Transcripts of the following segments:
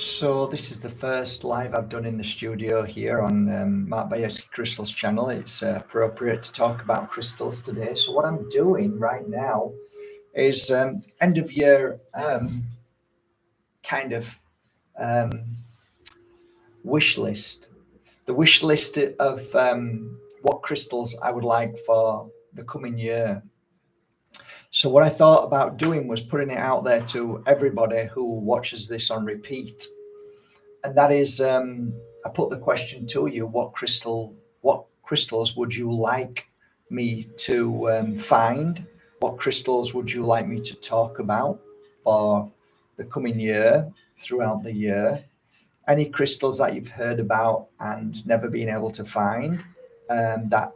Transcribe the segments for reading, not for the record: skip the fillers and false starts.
So this is the first live I've done in the studio here on Mark Bajerski Crystals channel. It's appropriate to talk about crystals today. So what I'm doing right now is end of year kind of wish list. The wish list of what crystals I would like for the coming year. So what I thought about doing was putting it out there to everybody who watches this on repeat. And that is, I put the question to you: what crystals would you like me to find? What crystals would you like me to talk about for the coming year, throughout the year? Any crystals that you've heard about and never been able to find, that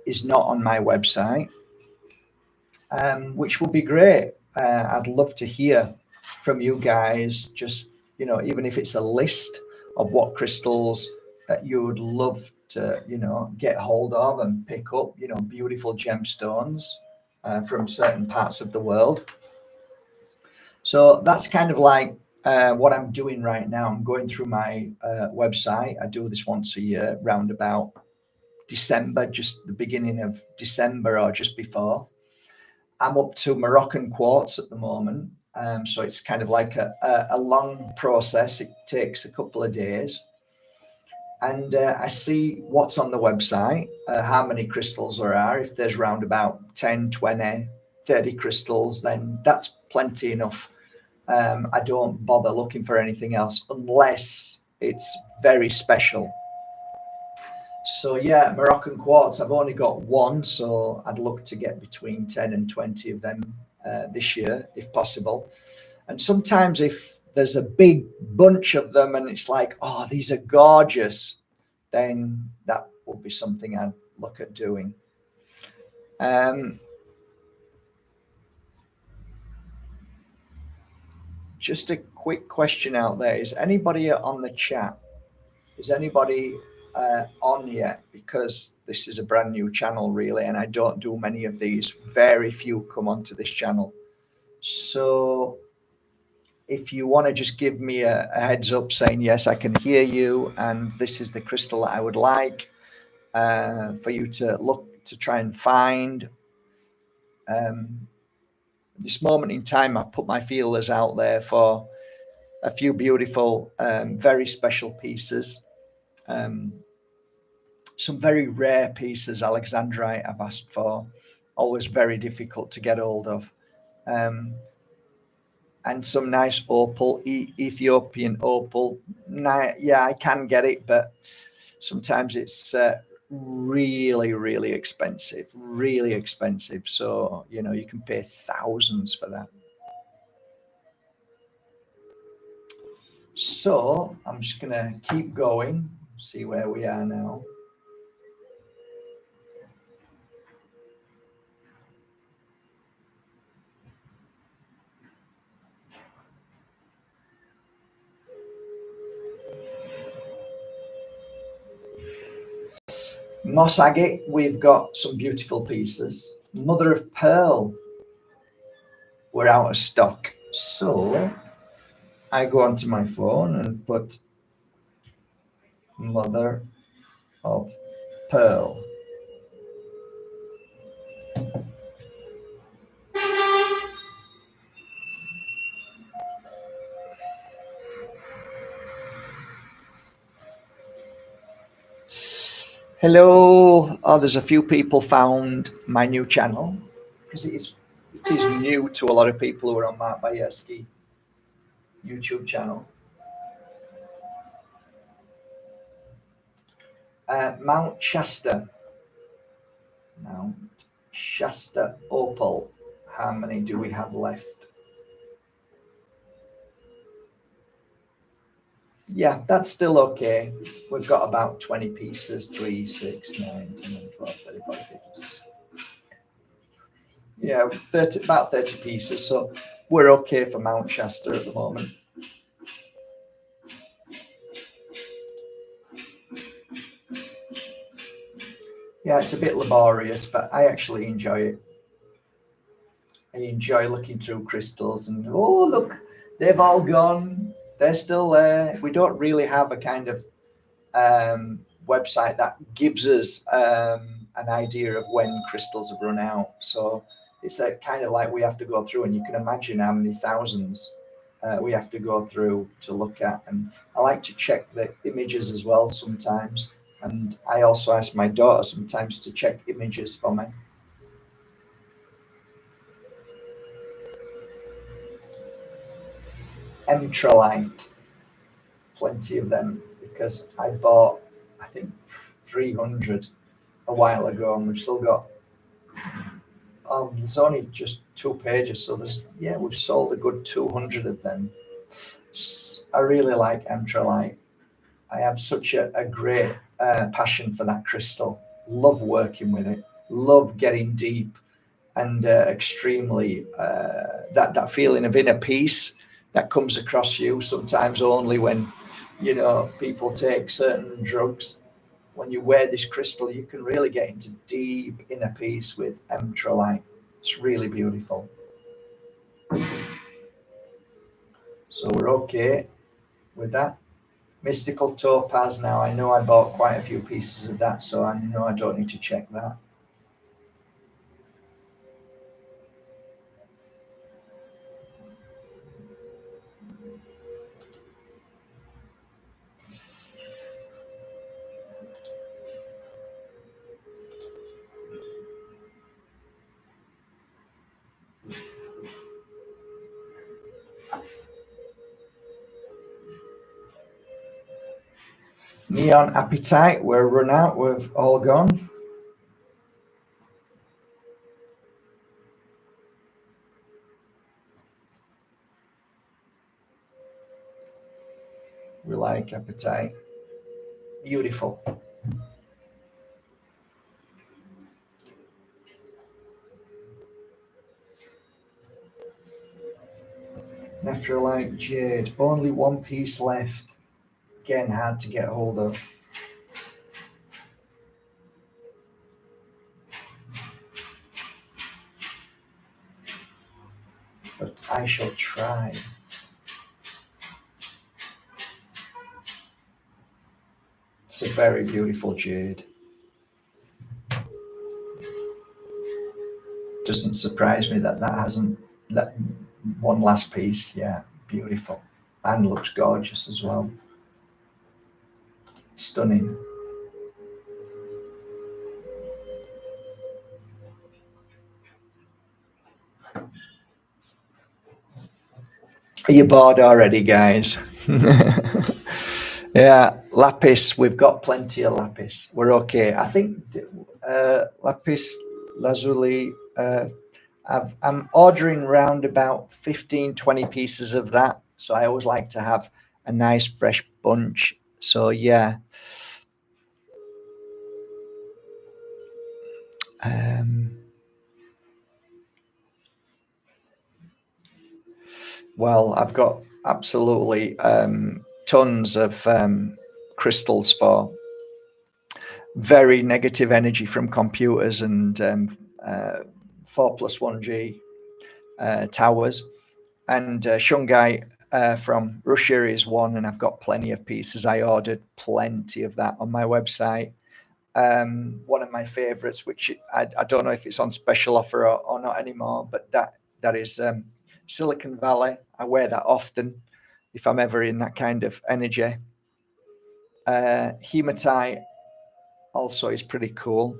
is not on my website, which would be great. I'd love to hear from you guys. Just, even if it's a list of what crystals that you would love to, get hold of and pick up, beautiful gemstones from certain parts of the world. So that's kind of like what I'm doing right now. I'm going through my website. I do this once a year, round about December, just the beginning of December or just before. I'm up to Moroccan quartz at the moment. So it's kind of like a long process. It takes a couple of days. And I see what's on the website, how many crystals there are. If there's round about 10, 20, 30 crystals, then that's plenty enough. I don't bother looking for anything else unless it's very special. So yeah, Moroccan quartz, I've only got one, so I'd look to get between 10 and 20 of them this year, if possible. And sometimes if there's a big bunch of them and it's like, oh, these are gorgeous, then that would be something I'd look at doing. Just a quick question out there. Is anybody on the chat? Is anybody on yet? Because this is a brand new channel really, and I don't do many of these. Very few come onto this channel. So if you want to just give me a heads up saying, yes, I can hear you, and this is the crystal that I would like for you to look to try and find. This moment in time, I've put my feelers out there for a few beautiful, very special pieces. Some very rare pieces, Alexandrite, I've asked for, always very difficult to get hold of. And some nice opal, Ethiopian opal. Yeah, I can get it, but sometimes it's really, really expensive, really expensive. So, you can pay thousands for that. So I'm just going to keep going, see where we are now. Moss agate, we've got some beautiful pieces. Mother of pearl, we're out of stock. So I go onto my phone and put mother of pearl. Hello. Oh, there's a few people found my new channel because it is new to a lot of people who are on Mark Bajerski YouTube channel. Mount Shasta. Mount Shasta opal. How many do we have left? Yeah, that's still okay. We've got about 20 pieces, 3, 6, 9, 10, 12, 35, 50. Yeah, about 30 pieces. So we're okay for Mount Shasta at the moment. Yeah, it's a bit laborious, but I actually enjoy it. I enjoy looking through crystals and, oh, look, they've all gone. they're still there. We don't really have a kind of website that gives us an idea of when crystals have run out. So it's a kind of like we have to go through, and you can imagine how many thousands we have to go through to look at. And I like to check the images as well sometimes. And I also ask my daughter sometimes to check images for me. Emtrolite, plenty of them, because I bought, I think, 300 a while ago, and we've still got, there's only just 2 pages, so there's, yeah, we've sold a good 200 of them. I really like Emtrolite. I have such a great passion for that crystal. Love working with it. Love getting deep and extremely that feeling of inner peace that comes across you sometimes only when, you know, people take certain drugs. When you wear this crystal, you can really get into deep inner peace with Emtrolite. It's really beautiful. So we're okay with that. Mystical topaz now. I know I bought quite a few pieces of that, so I know I don't need to check that. Neon Appetite, we're run out, we've all gone. We like Appetite. Beautiful. Nephrolite Jade, only 1 piece left. Again, hard to get hold of. But I shall try. It's a very beautiful jade. Doesn't surprise me that hasn't, that one last piece. Yeah, beautiful. And looks gorgeous as well. Stunning. Are you bored already, guys? Yeah, lapis. We've got plenty of lapis. We're okay. I think lapis lazuli. I'm ordering round about 15, 20 pieces of that. So I always like to have a nice fresh bunch. So yeah. Well, I've got absolutely tons of crystals for very negative energy from computers and 4+1G towers. And shungite from Russia is one, and I've got plenty of pieces. I ordered plenty of that on my website. One of my favorites, which I don't know if it's on special offer or not anymore, but that is Silicon Valley. I wear that often if I'm ever in that kind of energy. Hematite also is pretty cool.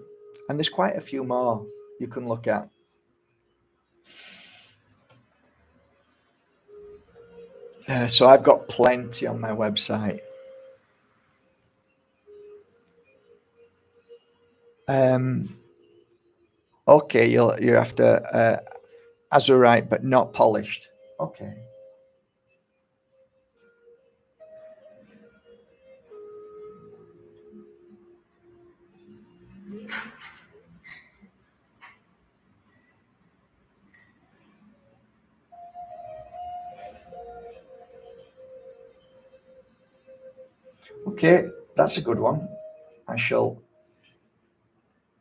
And there's quite a few more you can look at. So I've got plenty on my website. Okay, you're after azurite, but not polished. Okay. Okay, that's a good one. I shall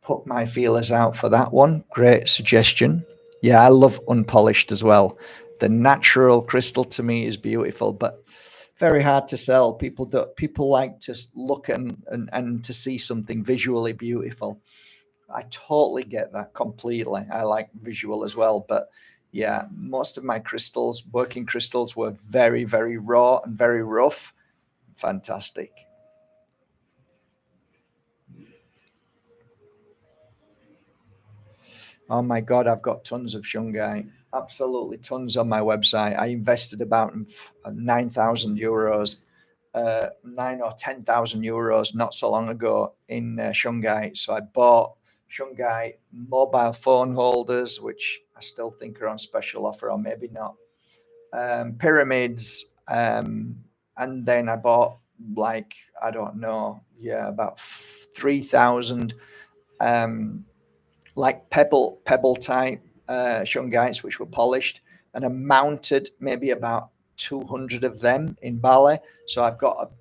put my feelers out for that one. Great suggestion. Yeah, I love unpolished as well. The natural crystal to me is beautiful, but very hard to sell. People like to look and to see something visually beautiful. I totally get that completely. I like visual as well, but yeah, most of my crystals, working crystals, were very, very raw and very rough. Fantastic. Oh my God, I've got tons of shungite, absolutely tons on my website. I invested about €9,000, 9 or 10,000 euros not so long ago in shungite. So I bought shungite mobile phone holders, which I still think are on special offer, or maybe not. Pyramids, and then I bought, like, I don't know, yeah, about 3,000 like pebble type shungites, which were polished, and I mounted maybe about 200 of them in Bali. So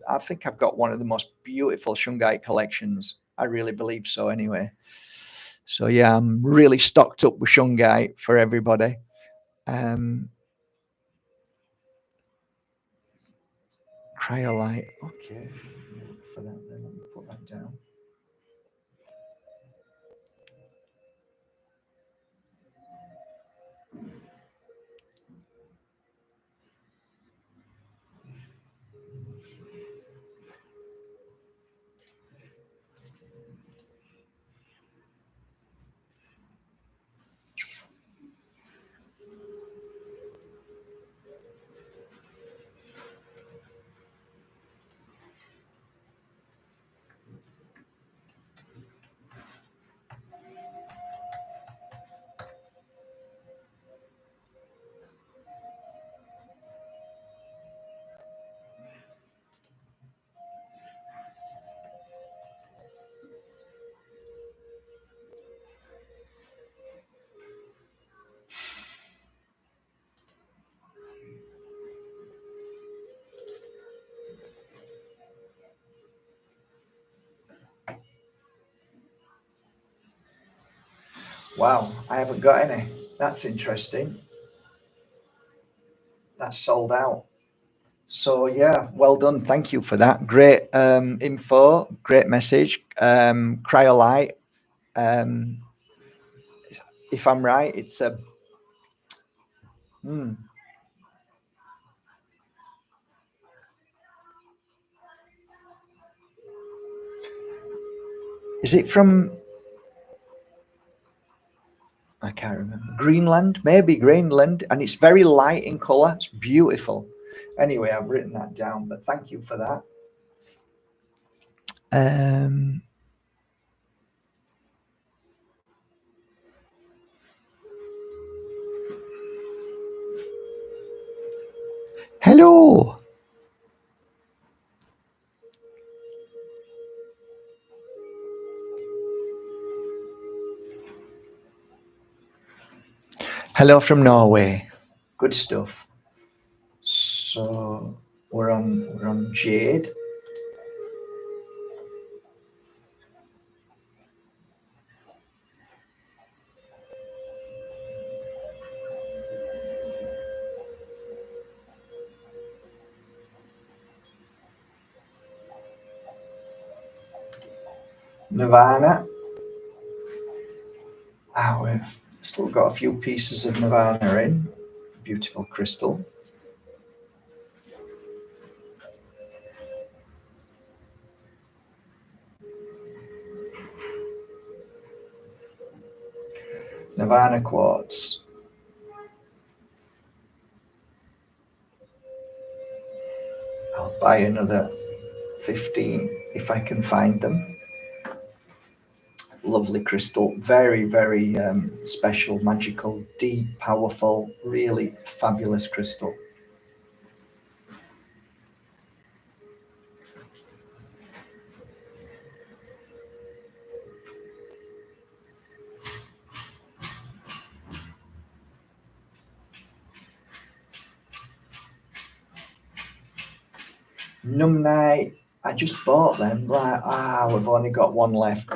I think I've got one of the most beautiful shungite collections. I really believe so, anyway. So yeah, I'm really stocked up with shungite for everybody. Cryolite. Okay, for that, then let me put that down. Wow, I haven't got any. That's interesting. That's sold out. So yeah, well done. Thank you for that. Great info. Great message. Cryolite. Um, if I'm right, it's a. Hmm, is it from? I can't remember. Greenland, maybe Greenland, and it's very light in color. It's beautiful. Anyway, I've written that down. But thank you for that. Um, Hello. Hello from Norway. Good stuff. So we're on jade. Nirvana. We've still got a few pieces of Nirvana in. Beautiful crystal. Nirvana quartz. I'll buy another 15 if I can find them. Lovely crystal. Very, very special, magical, deep, powerful, really fabulous crystal. Numnite, I just bought them. Like, we've only got one left.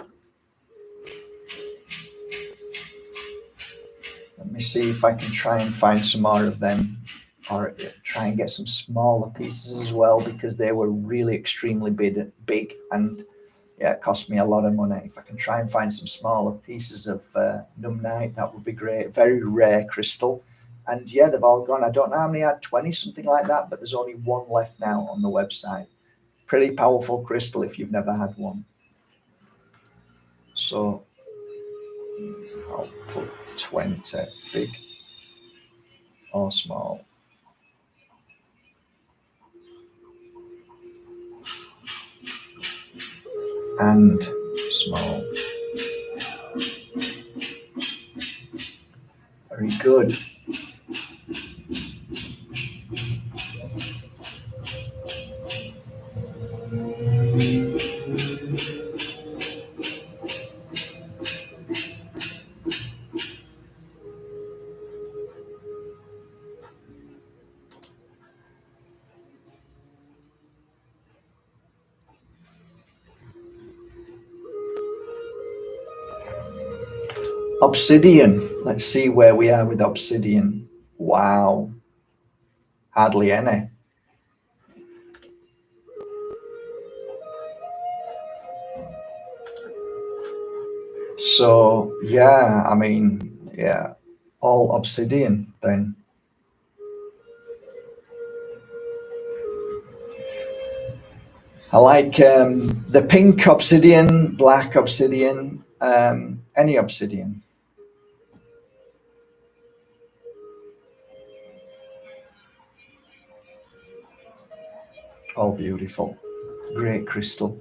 Let me see if I can try and find some more of them. or try and get some smaller pieces as well, because they were really extremely big, and yeah, it cost me a lot of money. If I can try and find some smaller pieces of numbnite, that would be great. Very rare crystal. And yeah, they've all gone. I don't know how many I had, 20, something like that, but there's only one left now on the website. Pretty powerful crystal if you've never had one. So I'll put 20, big or small. And small. Very good. Obsidian. Let's see where we are with obsidian. Wow. Hardly any. So yeah, I mean, yeah, all obsidian then. I like the pink obsidian, black obsidian, any obsidian. All beautiful. Great crystal.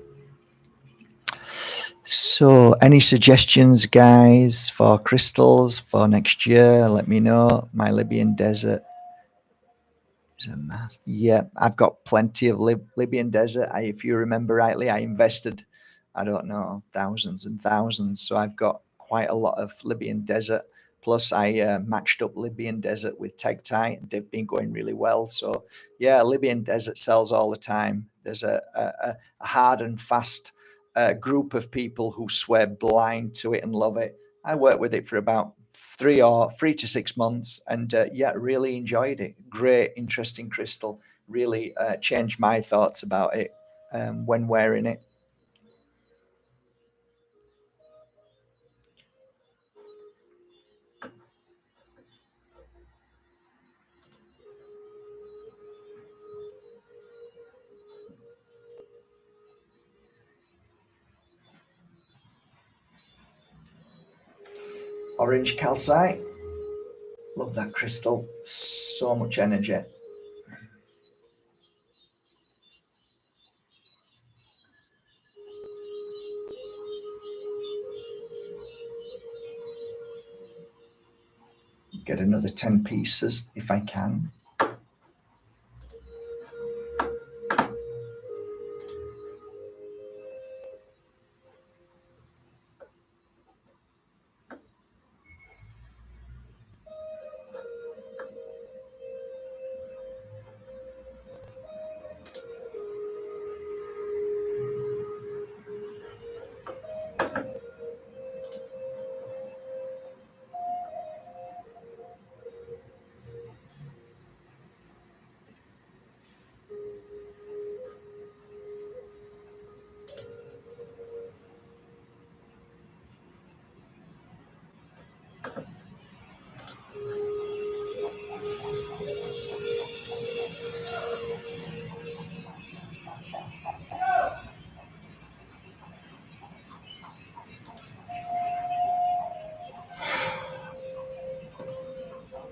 So, any suggestions, guys, for crystals for next year? Let me know. My Libyan desert is a mass. Yeah, I've got plenty of Libyan desert. If you remember rightly, I invested, I don't know, thousands and thousands. So I've got quite a lot of Libyan desert. Plus, I matched up Libyan desert with Tegtite. They've been going really well. So, yeah, Libyan desert sells all the time. There's a hard and fast group of people who swear blind to it and love it. I worked with it for about 3 to 6 months, and yeah, really enjoyed it. Great, interesting crystal. Really changed my thoughts about it when wearing it. Orange calcite. Love that crystal. So much energy. Get another 10 pieces if I can.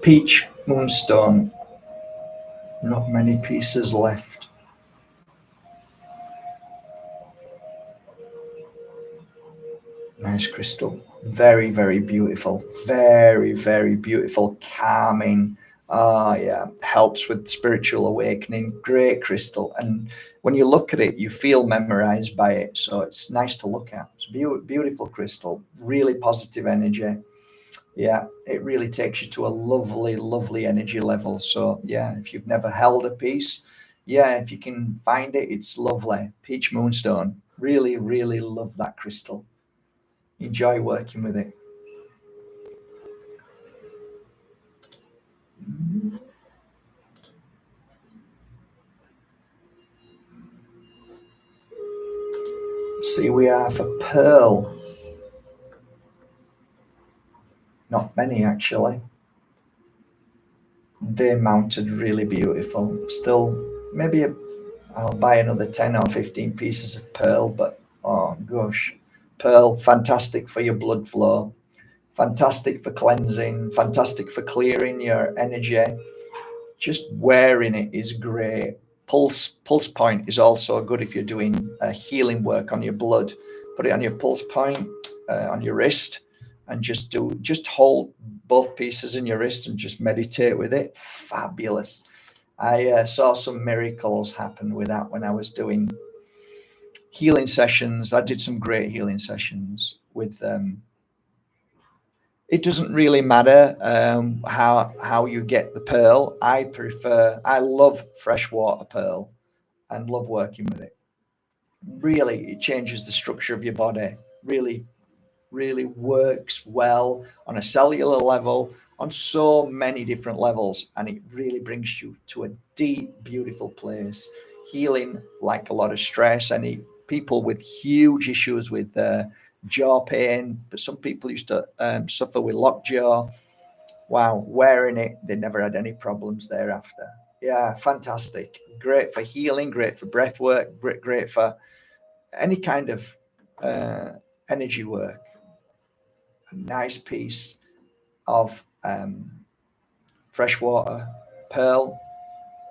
Peach moonstone. Not many pieces left. Nice crystal. Very, very beautiful. Very, very beautiful. Calming. Ah, yeah. Helps with spiritual awakening. Great crystal. And when you look at it, you feel memorized by it. So it's nice to look at. It's beautiful crystal. Really positive energy. Yeah, it really takes you to a lovely, lovely energy level. So yeah, if you've never held a piece, yeah, if you can find it, it's lovely. Peach moonstone. Really, really love that crystal. Enjoy working with it. see we are for pearl. Not many actually. They're mounted really beautiful. Still, maybe I'll buy another 10 or 15 pieces of pearl, but oh gosh, pearl, fantastic for your blood flow, fantastic for cleansing, fantastic for clearing your energy. Just wearing it is great. Pulse point is also good if you're doing healing work on your blood. Put it on your pulse point on your wrist, and just hold both pieces in your wrist and just meditate with it. Fabulous. I saw some miracles happen with that when I was doing healing sessions. I did some great healing sessions with it doesn't really matter how you get the pearl. I love freshwater pearl and love working with it. Really, it changes the structure of your body. Really, really works well on a cellular level, on so many different levels, and it really brings you to a deep, beautiful place, healing like a lot of stress. Any people with huge issues with jaw pain, but some people used to suffer with lockjaw. Wow, wearing it, they never had any problems thereafter. Yeah, fantastic. Great for healing, great for breath work, great for any kind of energy work. A nice piece of freshwater pearl,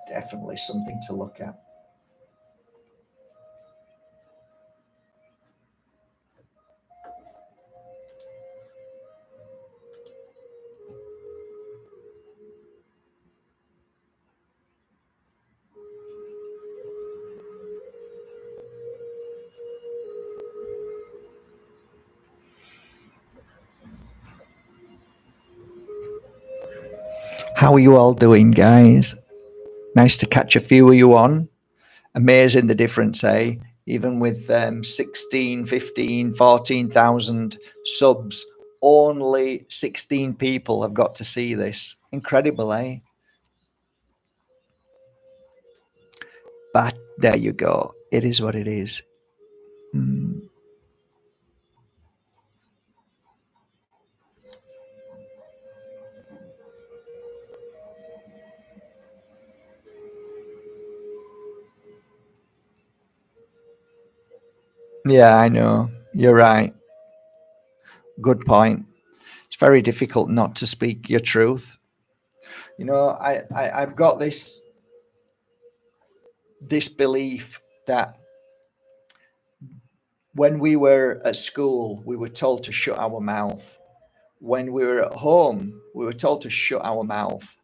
definitely something to look at. How are you all doing, guys? Nice to catch a few of you on. Amazing the difference, eh? Even with 16, 15, 14,000 subs, only 16 people have got to see this. Incredible, eh? But there you go. It is what it is. Mm. Yeah, I know. You're right. Good point. It's very difficult not to speak your truth. You know, I've got this belief that when we were at school, we were told to shut our mouth. When we were at home, we were told to shut our mouth.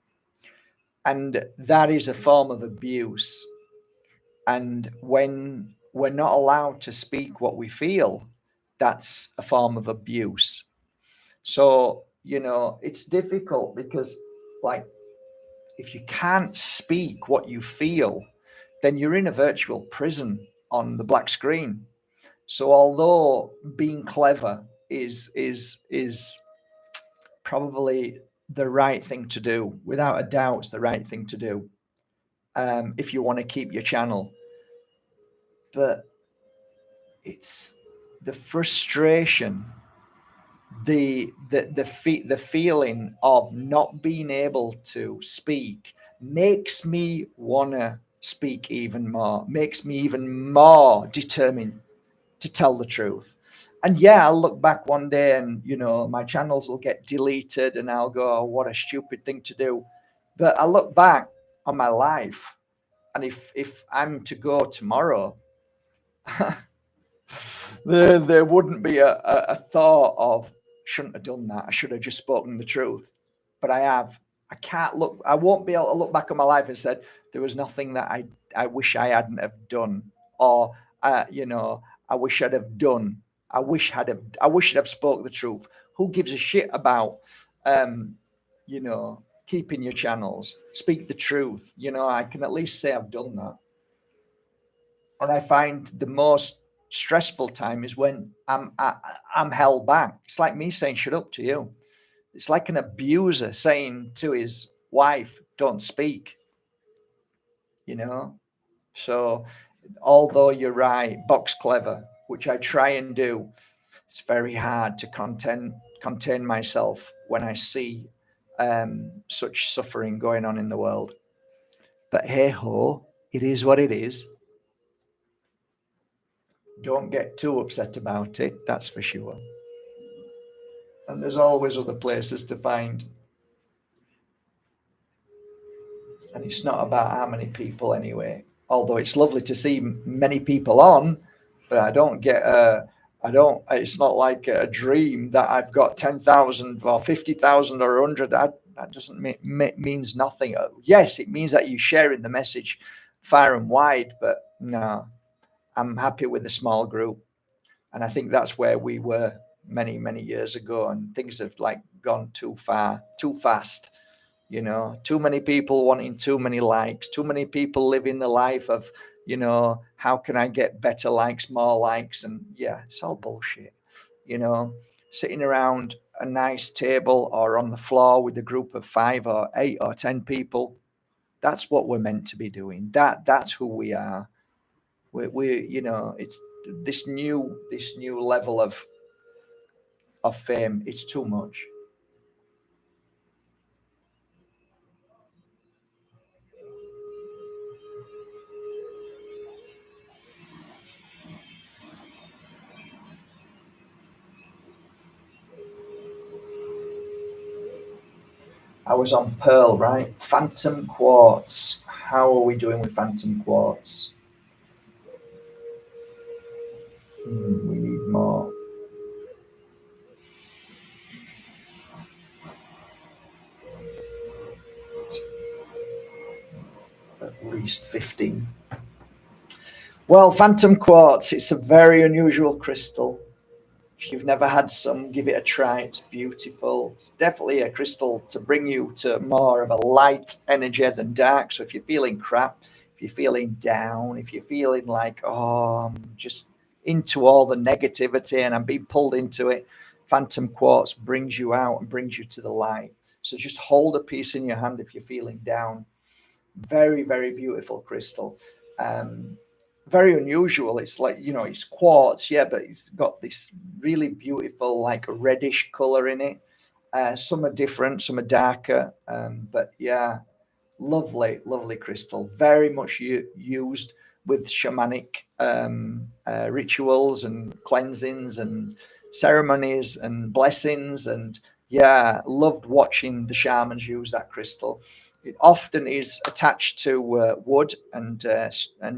And that is a form of abuse. And when we're not allowed to speak what we feel, that's a form of abuse. So, you know, it's difficult because, like, if you can't speak what you feel, then you're in a virtual prison on the black screen. So, although being clever is probably the right thing to do, without a doubt, it's the right thing to do if you want to keep your channel. But it's the frustration, the feeling of not being able to speak makes me want to speak even more, makes me even more determined to tell the truth. And yeah, I'll look back one day and, you know, my channels will get deleted and I'll go, oh, what a stupid thing to do. But I look back on my life, and if I'm to go tomorrow, there wouldn't be a thought of, shouldn't have done that. I should have just spoken the truth. But I have. I won't be able to look back on my life and said there was nothing that I wish I hadn't have done, or you know, I wish I'd have done. I wish I'd have spoke the truth. Who gives a shit about you know, keeping your channels? Speak the truth. You know, I can at least say I've done that. And I find the most stressful time is when I'm held back. It's like me saying "shut up" to you. It's like an abuser saying to his wife, "Don't speak." You know. So, although you're right, Box clever. which I try and do. It's very hard to contain myself when I see such suffering going on in the world. But hey ho, it is what it is. Don't get too upset about it, that's for sure. And there's always other places to find. And it's not about how many people anyway. Although it's lovely to see many people on, but I don't. It's not like a dream that I've got 10,000 or 50,000 or 100. That doesn't means nothing. Yes, it means that you're sharing the message far and wide, but no, I'm happy with a small group, and I think that's where we were many years ago, and things have like gone too far, too fast. Too many people wanting too many likes, too many people living the life of, how can I get better likes, more likes? And yeah, it's all bullshit. Sitting around a nice table or on the floor with a group of 5 or 8 or 10 people, that's what we're meant to be doing. That's who we are. It's this new level of fame. It's too much. I was on Pearl, right? Phantom quartz. How are we doing with phantom quartz? We need more. At least 15. Well, phantom quartz, it's a very unusual crystal. If you've never had some, give it a try. It's beautiful. It's definitely a crystal to bring you to more of a light energy than dark. So if you're feeling crap, if you're feeling down, if you're feeling like, oh, I'm just into all the negativity and I'm being pulled into it, phantom quartz brings you out and brings you to the light. So just hold a piece in your hand if you're feeling down. Very beautiful crystal. Um, Very unusual. It's like, it's quartz, yeah, but it's got this really beautiful, like reddish color in it. Some are different, some are darker, but yeah, lovely crystal. Very much used with shamanic rituals and cleansings and ceremonies and blessings. And yeah, loved watching the shamans use that crystal. It often is attached to wood and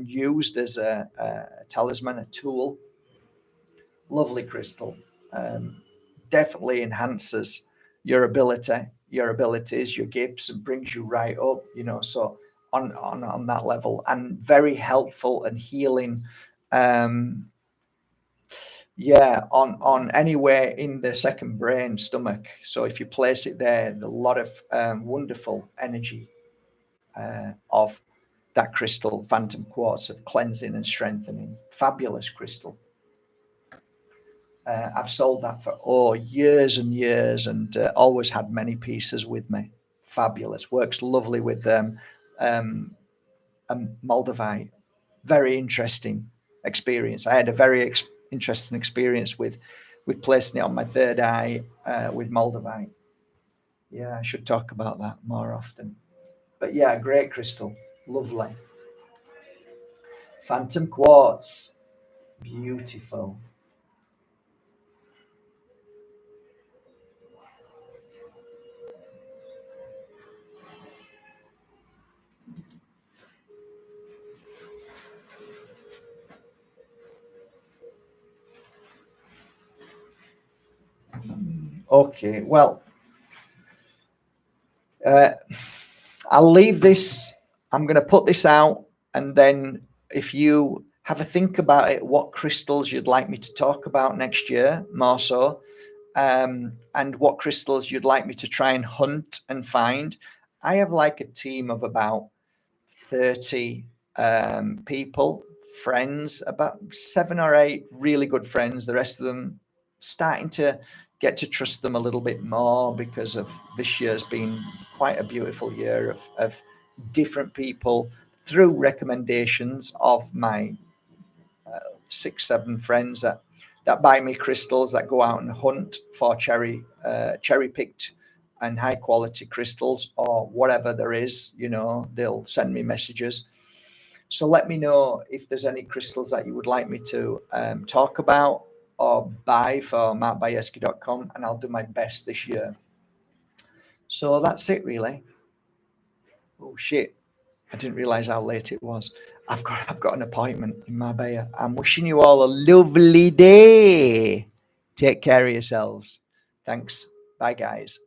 used as a talisman, a tool. Lovely crystal. Um, Definitely enhances your abilities, your gifts, and brings you right up. So on that level, and very helpful and healing. Um, yeah, on anywhere in the second brain, stomach. So if you place it there, a lot of wonderful energy of that crystal, phantom quartz, of cleansing and strengthening. Fabulous crystal. I've sold that for years and years, and always had many pieces with me. Fabulous. Works lovely with MOLDAVITE. Very interesting experience. I had a very interesting experience with placing it on my third eye with MOLDAVITE. Yeah, I should talk about that more often. But yeah, great crystal. Lovely. Phantom quartz. Beautiful. Okay, well, uh, I'll leave this. I'm going to put this out, and then if you have a think about it, what crystals you'd like me to talk about next year, more so, and what crystals you'd like me to try and hunt and find. I have like a team of about 30 people, friends, about 7 or 8 really good friends. The rest of them starting to get to trust them a little bit more because of this year's been quite a beautiful year of different people through recommendations of my 6, 7 friends that buy me crystals, that go out and hunt for cherry picked and high quality crystals or whatever there is. You know, they'll send me messages. So let me know if there's any crystals that you would like me to talk about or buy for markbajerski.com, and I'll do my best this year. So that's it, really. Oh shit! I didn't realize how late it was. I've got an appointment in Marbella. I'm wishing you all a lovely day. Take care of yourselves. Thanks. Bye, guys.